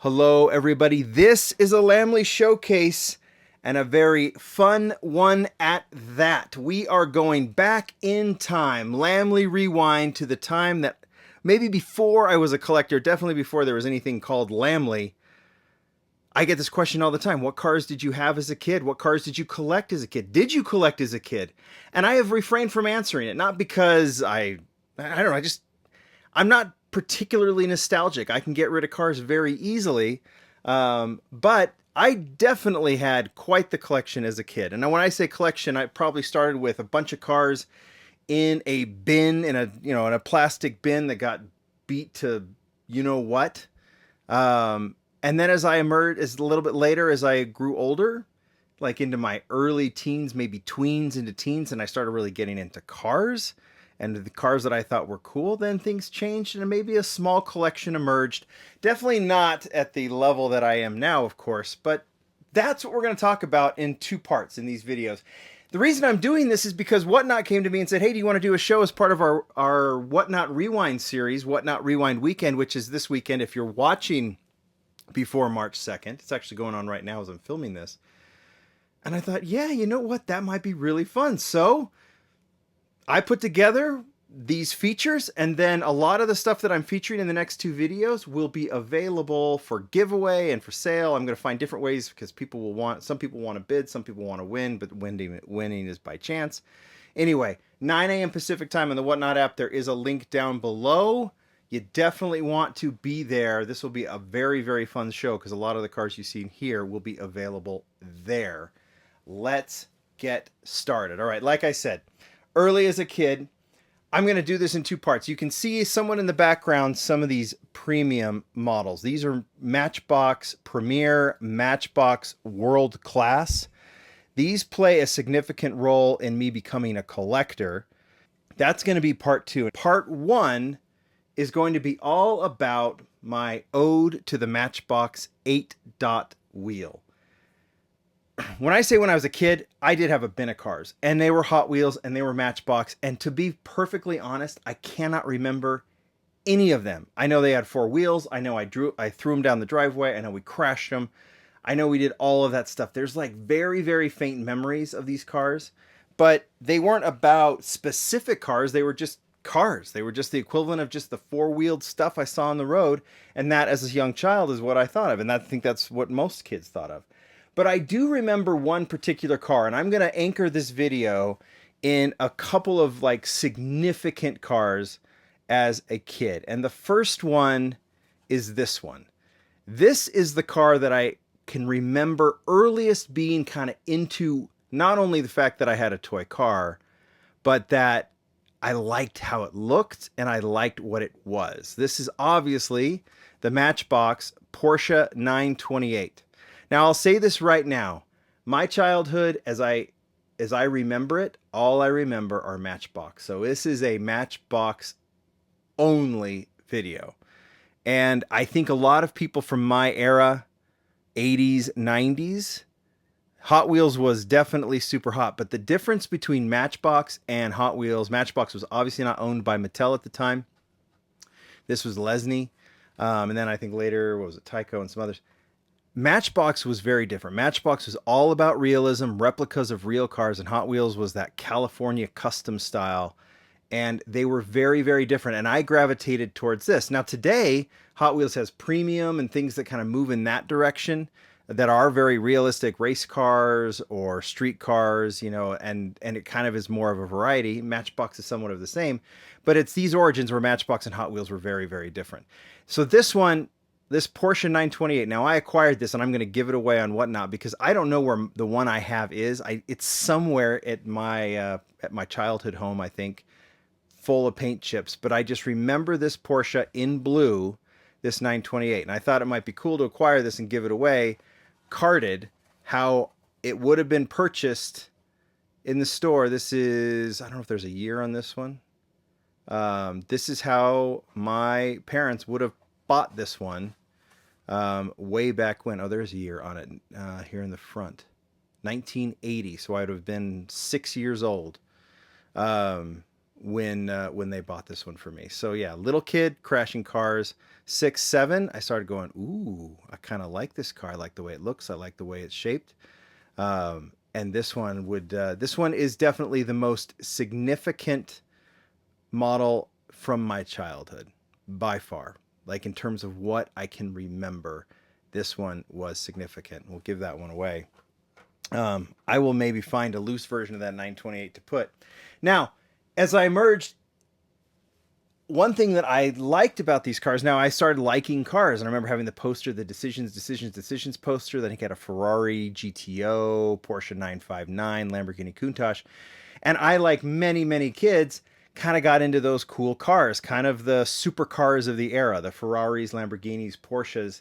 Hello, everybody. This is a Lamley showcase and a very fun one at that. We are going back in time, Lamley Rewind, to the time that maybe before I was a collector, definitely before there was anything called Lamley. I get this question all the time. What cars did you have as a kid? What cars did you collect as a kid? Did you collect as a kid? And I have refrained from answering it, not because I don't know, I'm not particularly nostalgic. I can get rid of cars very easily. But I definitely had quite the collection as a kid. And now when I say collection, I probably started with a bunch of cars in a bin, in a plastic bin that got beat to you know what. And then as I emerged, as a little bit later, as I grew older, like into my early teens, maybe tweens into teens, and I started really getting into cars and the cars that I thought were cool, then things changed and maybe a small collection emerged. Definitely not at the level that I am now, of course, but that's what we're going to talk about in two parts in these videos. The reason I'm doing this is because Whatnot came to me and said, hey, do you want to do a show as part of our Whatnot Rewind series, Whatnot Rewind Weekend, which is this weekend if you're watching before March 2nd. It's actually going on right now as I'm filming this. And I thought, yeah, you know what? That might be really fun. So I put together these features, and then a lot of the stuff that I'm featuring in the next two videos will be available for giveaway and for sale. I'm going to find different ways because some people want to bid, some people want to win, but winning is by chance. Anyway, 9 a.m. Pacific time on the Whatnot app. There is a link down below. You definitely want to be there. This will be a very, very fun show because a lot of the cars you see here will be available there. Let's get started. All right, like I said, early as a kid, I'm going to do this in two parts. You can see somewhat in the background some of these premium models. These are Matchbox Premier, Matchbox World Class. These play a significant role in me becoming a collector. That's going to be part two. Part one is going to be all about my ode to the Matchbox 8-dot wheel. When I say when I was a kid, I did have a bin of cars, and they were Hot Wheels and they were Matchbox. And to be perfectly honest, I cannot remember any of them. I know they had four wheels. I know I threw them down the driveway. I know we crashed them. I know we did all of that stuff. There's like very, very faint memories of these cars, but they weren't about specific cars. They were just cars. They were just the equivalent of just the four-wheeled stuff I saw on the road. And that, as a young child, is what I thought of. And I think that's what most kids thought of. But I do remember one particular car, and I'm going to anchor this video in a couple of like significant cars as a kid. And the first one is this one. This is the car that I can remember earliest being kind of into not only the fact that I had a toy car, but that I liked how it looked and I liked what it was. This is obviously the Matchbox Porsche 928. Now, I'll say this right now. My childhood, as I remember it, all I remember are Matchbox. So this is a Matchbox only video. And I think a lot of people from my era, 80s, 90s, Hot Wheels was definitely super hot, but the difference between Matchbox and Hot Wheels, Matchbox was obviously not owned by Mattel at the time. This was Lesney. And then I think later, what was it, Tyco and some others. Matchbox was very different. Matchbox was all about realism, replicas of real cars, and Hot Wheels was that California custom style. And they were very, very different. And I gravitated towards this. Now today, Hot Wheels has premium and things that kind of move in that direction, that are very realistic race cars or street cars, and it kind of is more of a variety. Matchbox is somewhat of the same, but it's these origins where Matchbox and Hot Wheels were very, very different. So this one, this Porsche 928, now I acquired this and I'm going to give it away on Whatnot because I don't know where the one I have is. It's somewhere at my childhood home, I think, full of paint chips, but I just remember this Porsche in blue, this 928, and I thought it might be cool to acquire this and give it away carded, how it would have been purchased in the store. This is, I don't know if there's a year on this one. This is how my parents would have bought this one way back when. Oh, there's a year on it here in the front. 1980, so I would have been 6 years old when they bought this one for me. So yeah, little kid crashing cars. 6, 7. I started going, ooh, I kind of like this car. I like the way it looks. I like the way it's shaped. And this one this one is definitely the most significant model from my childhood by far. Like in terms of what I can remember, this one was significant. We'll give that one away. I will maybe find a loose version of that 928 to put. Now, as I emerged, one thing that I liked about these cars, now I started liking cars, and I remember having the poster, the Decisions poster. Then he had a Ferrari GTO, Porsche 959, Lamborghini Countach. And I, like many kids, kind of got into those cool cars, kind of the supercars of the era, the Ferraris, Lamborghinis, Porsches.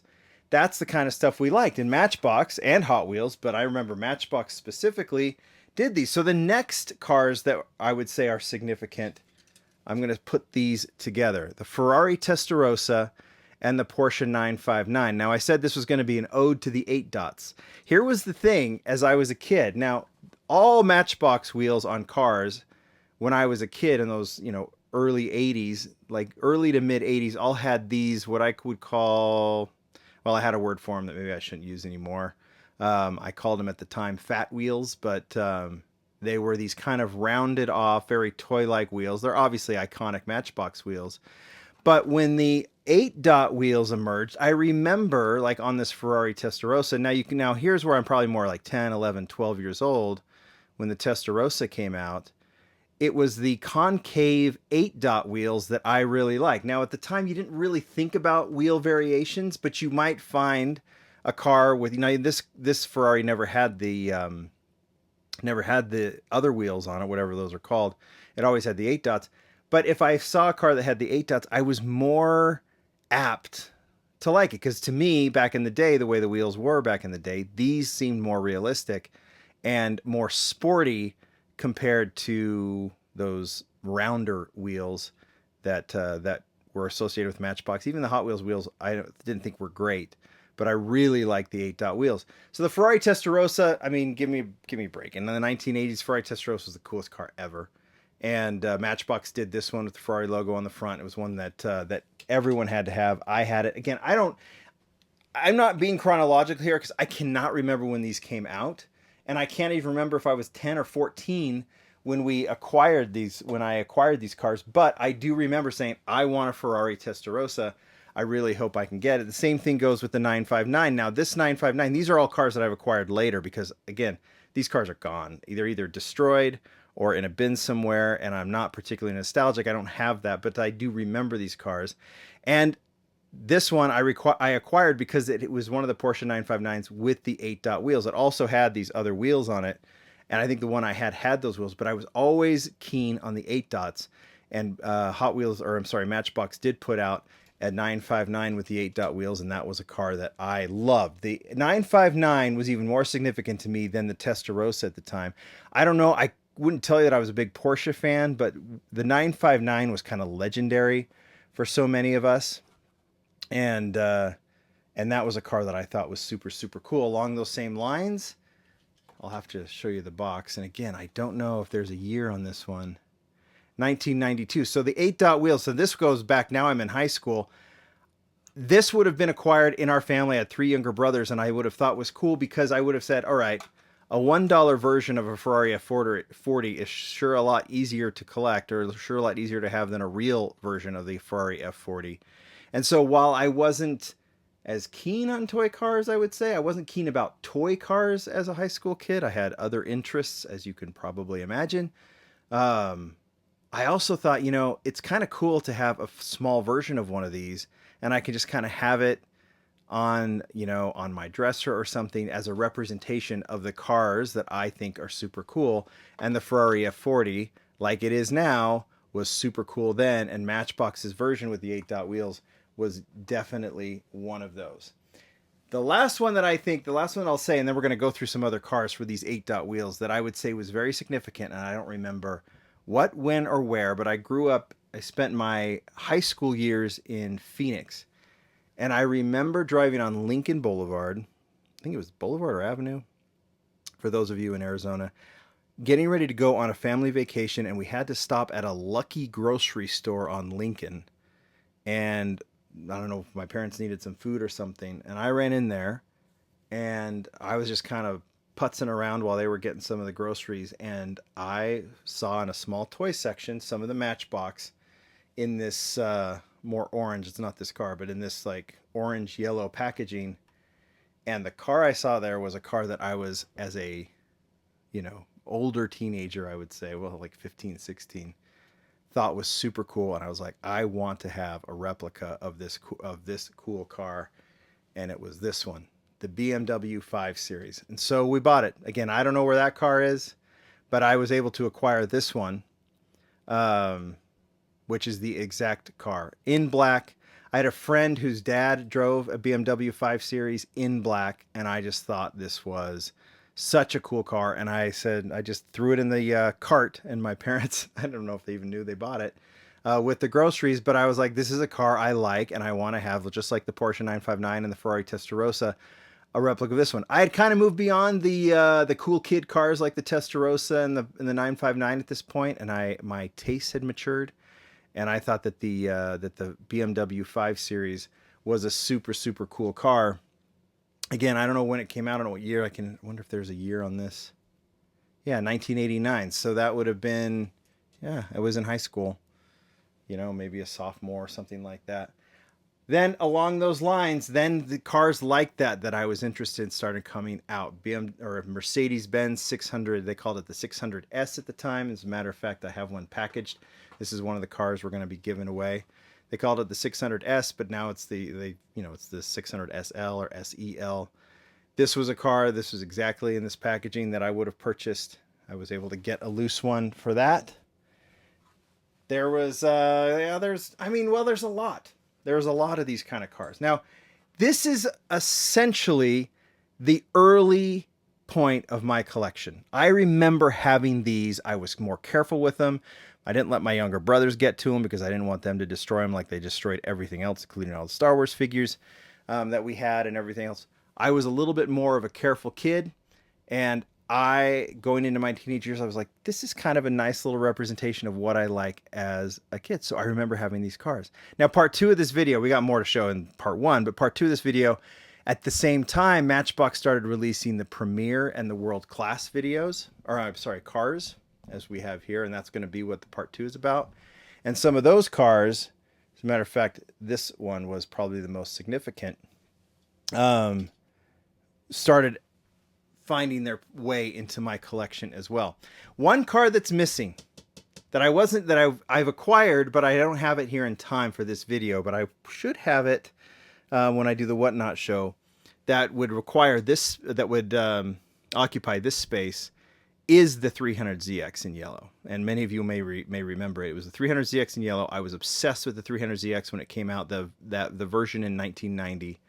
That's the kind of stuff we liked in Matchbox and Hot Wheels, but I remember Matchbox specifically did these. So the next cars that I would say are significant, I'm going to put these together. The Ferrari Testarossa and the Porsche 959. Now, I said this was going to be an ode to the 8 dots. Here was the thing as I was a kid. Now, all Matchbox wheels on cars when I was a kid in those, early 80s, like early to mid 80s, all had these, what I would call, well, I had a word for them that maybe I shouldn't use anymore. I called them at the time fat wheels, but they were these kind of rounded off, very toy-like wheels. They're obviously iconic Matchbox wheels. But when the 8-dot wheels emerged, I remember, like on this Ferrari Testarossa, now here's where I'm probably more like 10, 11, 12 years old. When the Testarossa came out, it was the concave 8-dot wheels that I really liked. Now, at the time, you didn't really think about wheel variations, but you might find a car with, this Ferrari never had the other wheels on it, whatever those are called. It always had the 8 dots. But if I saw a car that had the 8 dots, I was more apt to like it. Because to me, back in the day, the way the wheels were back in the day, these seemed more realistic and more sporty compared to those rounder wheels that were associated with Matchbox. Even the Hot Wheels wheels, I didn't think were great. But I really like the 8-dot wheels. So the Ferrari Testarossa, I mean, give me a break. In the 1980s, Ferrari Testarossa was the coolest car ever. And Matchbox did this one with the Ferrari logo on the front. It was one that everyone had to have. I had it. Again, I'm not being chronological here because I cannot remember when these came out. And I can't even remember if I was 10 or 14 when I acquired these cars. But I do remember saying, I want a Ferrari Testarossa. I really hope I can get it. The same thing goes with the 959. Now, this 959, these are all cars that I've acquired later because, again, these cars are gone. They're either destroyed or in a bin somewhere, and I'm not particularly nostalgic. I don't have that, but I do remember these cars. And this one I acquired because it was one of the Porsche 959s with the 8-dot wheels. It also had these other wheels on it, and I think the one I had those wheels, but I was always keen on the 8 dots. And Matchbox did put out a 959 with the 8-dot wheels, and that was a car that I loved. The 959 was even more significant to me than the Testarossa at the time. I don't know, I wouldn't tell you that I was a big Porsche fan, but the 959 was kind of legendary for so many of us. And that was a car that I thought was super, super cool. Along those same lines, I'll have to show you the box. And again, I don't know if there's a year on this one. 1992. So the 8-dot wheels. So this goes back. Now I'm in high school. This would have been acquired in our family. I had 3 younger brothers, and I would have thought was cool because I would have said, all right, a $1 version of a Ferrari F40 is sure a lot easier to collect, or sure a lot easier to have than a real version of the Ferrari F40. And so while I wasn't as keen on toy cars, I would say, I wasn't keen about toy cars as a high school kid. I had other interests, as you can probably imagine. I also thought, it's kind of cool to have a small version of one of these, and I can just kind of have it on my dresser or something as a representation of the cars that I think are super cool. And the Ferrari F40, like it is now, was super cool then, and Matchbox's version with the 8-dot wheels was definitely one of those. The last one I'll say, and then we're going to go through some other cars for these 8-dot wheels that I would say was very significant, and I don't remember what, when, or where, but I spent my high school years in Phoenix, and I remember driving on Lincoln Boulevard. I think it was Boulevard or Avenue, for those of you in Arizona. getting ready to go on a family vacation, and we had to stop at a Lucky grocery store on Lincoln. And I don't know if my parents needed some food or something. And I ran in there, and I was just kind of putzing around while they were getting some of the groceries. And I saw in a small toy section some of the Matchbox in this more orange. It's not this car, but in this like orange yellow packaging. And the car I saw there was a car that I was, as a, older teenager, I would say, well, like 15, 16, thought was super cool. And I was like, I want to have a replica of this cool car. And it was this one, the BMW 5 Series. And so we bought it. Again, I don't know where that car is, but I was able to acquire this one, which is the exact car in black. I had a friend whose dad drove a BMW 5 Series in black, and I just thought this was such a cool car. And I said, I just threw it in the cart, and my parents, I don't know if they even knew they bought it, with the groceries, but I was like, this is a car I like, and I want to have, just like the Porsche 959 and the Ferrari Testarossa, a replica of this one. I had kind of moved beyond the cool kid cars like the Testarossa and the 959 at this point, and my taste had matured, and I thought that the BMW 5 Series was a super super cool car. Again, I don't know when it came out. I don't know what year. I wonder if there's a year on this. Yeah, 1989. So that would have been, yeah, I was in high school. Maybe a sophomore or something like that. Then along those lines, then the cars like that I was interested in started coming out. Mercedes-Benz 600, they called it the 600S at the time. As a matter of fact, I have one packaged. This is one of the cars we're going to be giving away. They called it the 600S, but now it's it's the 600SL or SEL. This was a car. This was exactly in this packaging that I would have purchased. I was able to get a loose one for that. There was there's a lot. There's a lot of these kind of cars. Now, this is essentially the early point of my collection. I remember having these. I was more careful with them. I didn't let my younger brothers get to them because I didn't want them to destroy them like they destroyed everything else, including all the Star Wars figures that we had and everything else. I was a little bit more of a careful kid, and going into my teenage years, I was like, this is kind of a nice little representation of what I like as a kid. So I remember having these cars. Now, part 2 of this video, we got more to show in part 1, but part 2 of this video, at the same time, Matchbox started releasing the Premier and the World Class videos, or I'm sorry, cars, as we have here, and that's going to be what the part 2 is about. And some of those cars, as a matter of fact, this one was probably the most significant, started finding their way into my collection as well. One car that's missing that I've acquired, but I don't have it here in time for this video, but I should have it when I do the Whatnot show, that would require this, that would occupy this space, is the 300ZX in yellow. And many of you may remember it. It was the 300ZX in yellow. I was obsessed with the 300ZX when it came out, the version in 1990.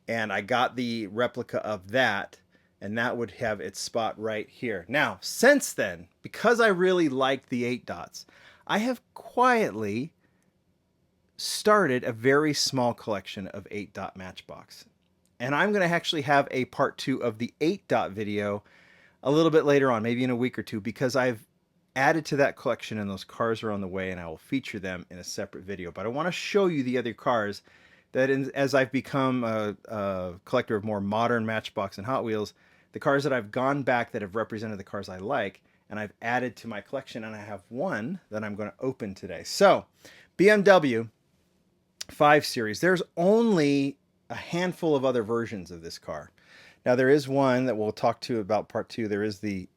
And I got the replica of that, and that would have its spot right here. Now, since then, because I really like the 8 dots, I have quietly started a very small collection of 8 dot Matchbox. And I'm going to actually have a part 2 of the 8 dot video a little bit later on, maybe in a week or two, because I've added to that collection and those cars are on the way, and I will feature them in a separate video. But I want to show you the other cars that, as I've become a collector of more modern Matchbox and Hot Wheels, the cars that I've gone back that have represented the cars I like, and I've added to my collection, and I have one that I'm going to open today. So, BMW 5 Series. There's only a handful of other versions of this car. Now, there is one that we'll talk to about part 2. There is the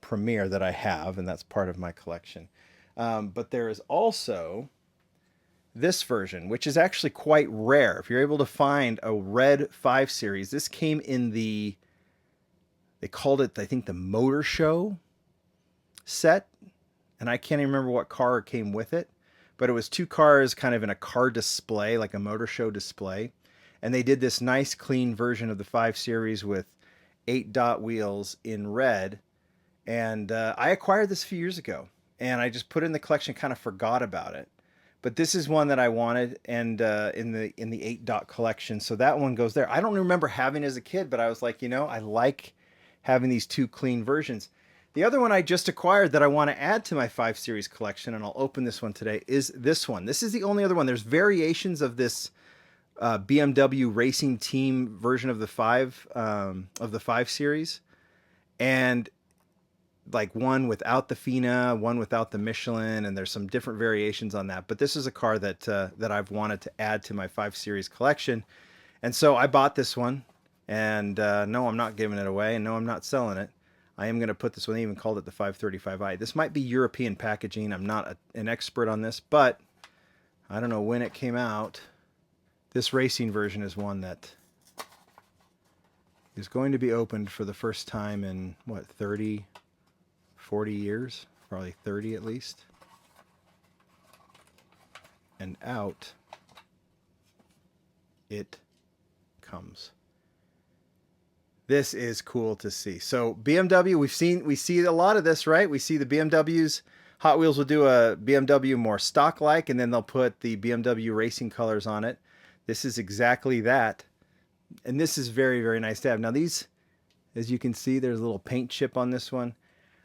Premier that I have, and that's part of my collection. But there is also this version, which is actually quite rare. If you're able to find a red 5 Series, this came in they called it, I think, the Motor Show set. And I can't even remember what car came with it. But it was 2 cars kind of in a car display, like a Motor Show display. And they did this nice clean version of the 5 Series with 8 dot wheels in red. And I acquired this a few years ago, and I just put it in the collection, kind of forgot about it. But this is one that I wanted, and in the 8 dot collection. So that one goes there. I don't remember having it as a kid, but I was like, I like having these 2 clean versions. The other one I just acquired that I want to add to my 5 Series collection, and I'll open this one today, is this one. This is the only other one. There's variations of this BMW Racing Team version of the 5 Series, and like one without the FINA, one without the Michelin, and there's some different variations on that. But this is a car that that I've wanted to add to my 5 Series collection, and so I bought this one. And no, I'm not giving it away, and no, I'm not selling it. I am going to put this one, I even called it the 535i. This might be European packaging. I'm not an expert on this, but I don't know when it came out. This racing version is one that is going to be opened for the first time in, what, 30, 40 years? Probably 30 at least. And out it comes. This is cool to see. So BMW, we see a lot of this, right? We see the BMWs. Hot Wheels will do a BMW more stock-like, and then they'll put the BMW racing colors on it. This is exactly that. And this is very, very nice to have. Now these, as you can see, there's a little paint chip on this one.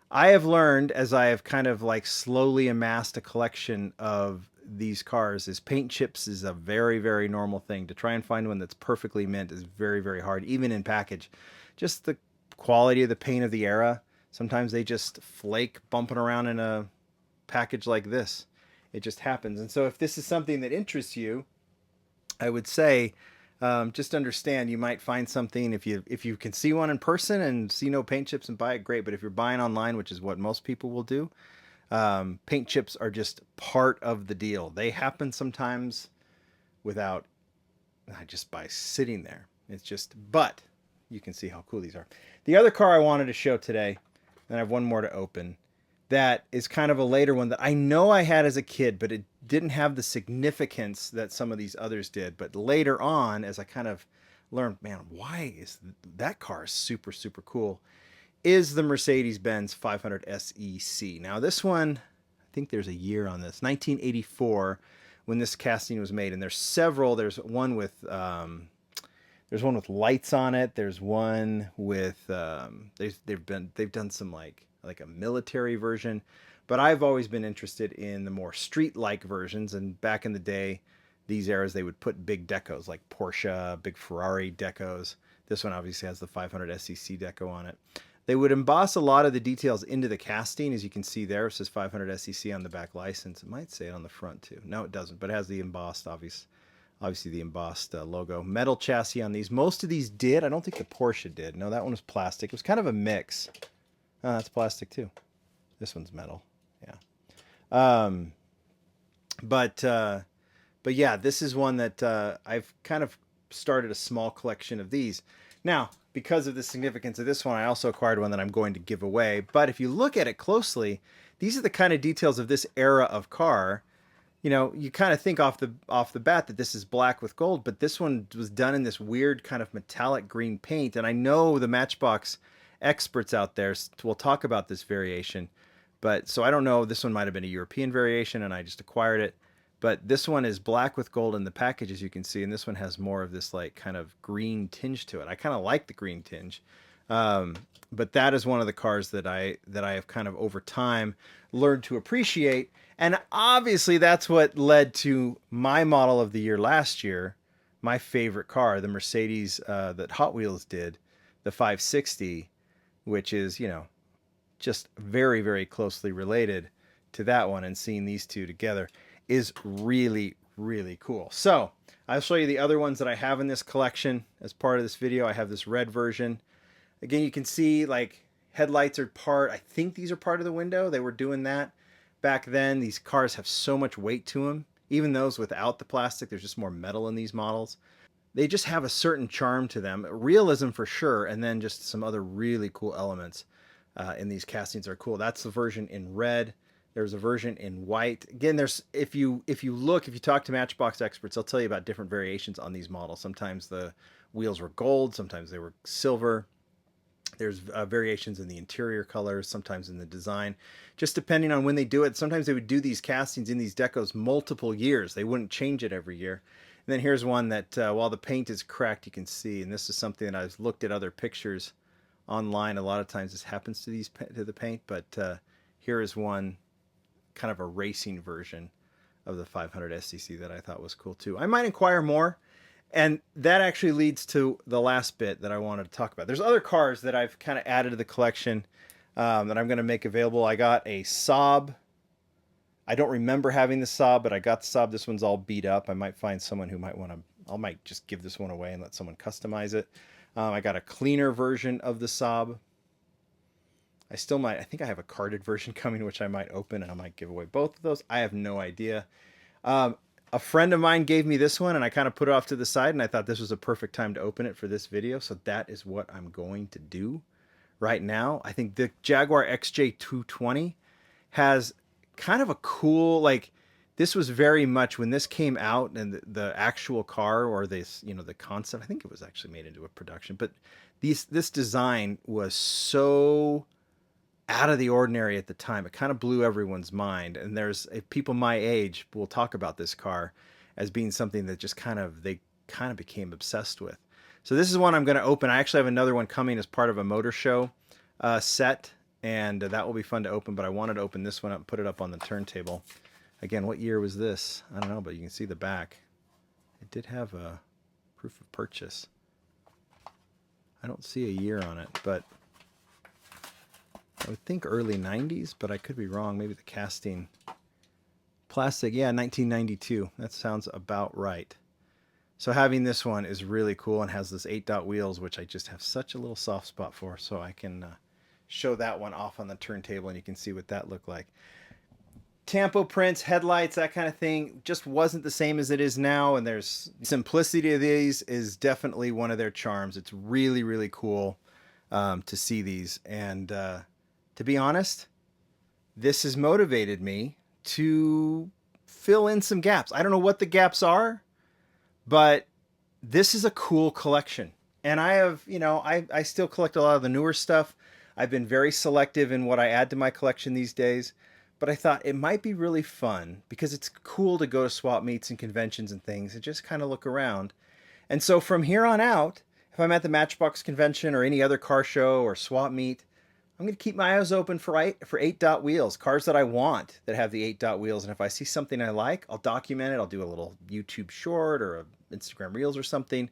I have learned, as I have kind of like slowly amassed a collection of these cars, is paint chips is a very, very normal thing. To try and find one that's perfectly mint is very, very hard, even in package. Just the quality of the paint of the era. Sometimes they just flake bumping around in a package like this. It just happens. And so if this is something that interests you, I would say just understand you might find something. If you can see one in person and see no paint chips and buy it, great. But if you're buying online, which is what most people will do, paint chips are just part of the deal. They happen sometimes without just by sitting there. It's just, but you can see how cool these are. The other car I wanted to show today, and I have one more to open, that is kind of a later one that I know I had as a kid, but it didn't have the significance that some of these others did. But later on, as I kind of learned, man, why is that car super, super cool, is the Mercedes-Benz 500 SEC. Now this one, I think there's a year on this, 1984, when this casting was made. And there's several. There's one with lights on it. There's one with they've done some like a military version, but I've always been interested in the more street-like versions. And back in the day, these eras, they would put big decos like Porsche, big Ferrari decos. This one obviously has the 500 SEC deco on it. They would emboss a lot of the details into the casting, as you can see there. It says 500 SEC on the back license. It might say it on the front too. No, it doesn't, but it has the embossed, obviously the embossed logo. Metal chassis on these. Most of these did. I don't think the Porsche did. No, that one was plastic. It was kind of a mix. Oh, that's plastic too. This one's metal. Yeah. But yeah, this is one that I've kind of started a small collection of these. Now, because of the significance of this one, I also acquired one that I'm going to give away. But if you look at it closely, these are the kind of details of this era of car. You know, you kind of think off the bat that this is black with gold, but this one was done in this weird kind of metallic green paint. And I know the Matchbox experts out there will talk about this variation, but so I don't know. This one might have been a European variation, and I just acquired it. But this one is black with gold in the package, as you can see, and this one has more of this like kind of green tinge to it. I kind of like the green tinge, but that is one of the cars that I have kind of over time learned to appreciate, and obviously that's what led to my model of the year last year, my favorite car, the Mercedes that Hot Wheels did, the 560, which is, you know, just very, very closely related to that one, and seeing these two together is really, really cool. So I'll show you the other ones that I have in this collection as part of this video. I have this red version. Again, you can see like headlights are part, I think these are part of the window. They were doing that back then. These cars have so much weight to them. Even those without the plastic, there's just more metal in these models. They just have a certain charm to them. Realism for sure, and then just some other really cool elements in these castings are cool. That's the version in red. There's a version in white. Again, there's if you talk to Matchbox experts, they'll tell you about different variations on these models. Sometimes the wheels were gold, sometimes they were silver. There's variations in the interior colors, sometimes in the design, just depending on when they do it. Sometimes they would do these castings in these decos multiple years. They wouldn't change it every year. And then here's one that while the paint is cracked, you can see, and this is something that I've looked at other pictures online. A lot of times this happens to the paint, but here is one kind of a racing version of the 500 SCC that I thought was cool too. I might inquire more. And that actually leads to the last bit that I wanted to talk about. There's other cars that I've kind of added to the collection that I'm going to make available. I got a Saab. I don't remember having the Saab, but I got the Saab. This one's all beat up. I might find someone who might want to, I might just give this one away and let someone customize it. I got a cleaner version of the Saab. I still might, I think I have a carded version coming, which I might open, and I might give away both of those. I have no idea. A friend of mine gave me this one, and I kind of put it off to the side, and I thought this was a perfect time to open it for this video. So that is what I'm going to do right now. I think the Jaguar XJ220 has kind of a cool, like, this was very much when this came out, and the actual car, or this, you know, the concept, I think it was actually made into a production, but this design was so out of the ordinary at the time. It kind of blew everyone's mind. And there's people my age will talk about this car as being something that just they kind of became obsessed with. So this is one I'm going to open. I actually have another one coming as part of a motor show set, and that will be fun to open, but I wanted to open this one up and put it up on the turntable. Again, what year was this? I don't know, but you can see the back. It did have a proof of purchase. I don't see a year on it, but I would think early 90s, but I could be wrong. Maybe the casting. Plastic, yeah, 1992. That sounds about right. So having this one is really cool and has this 8-dot wheels, which I just have such a little soft spot for, so I can show that one off on the turntable, and you can see what that looked like. Tampo prints, headlights, that kind of thing just wasn't the same as it is now, and there's simplicity of these is definitely one of their charms. It's really, really cool to see these, and to be honest, this has motivated me to fill in some gaps. I don't know what the gaps are, but this is a cool collection. And I have, you know, I still collect a lot of the newer stuff. I've been very selective in what I add to my collection these days, but I thought it might be really fun because it's cool to go to swap meets and conventions and things and just kind of look around. And so from here on out, if I'm at the Matchbox convention or any other car show or swap meet, I'm going to keep my eyes open for 8-dot wheels, cars that I want that have the 8-dot wheels. And if I see something I like, I'll document it. I'll do a little YouTube short or a Instagram Reels or something,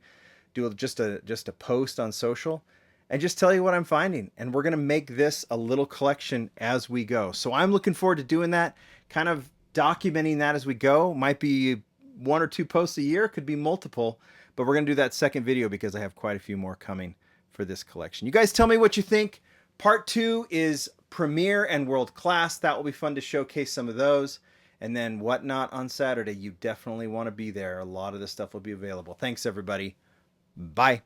do just a post on social, and just tell you what I'm finding. And we're going to make this a little collection as we go. So I'm looking forward to doing that, kind of documenting that as we go. Might be 1 or 2 posts a year, could be multiple, but we're going to do that second video because I have quite a few more coming for this collection. You guys tell me what you think. Part 2 is Premier and World Class. That will be fun to showcase some of those. And then Whatnot on Saturday. You definitely want to be there. A lot of this stuff will be available. Thanks, everybody. Bye.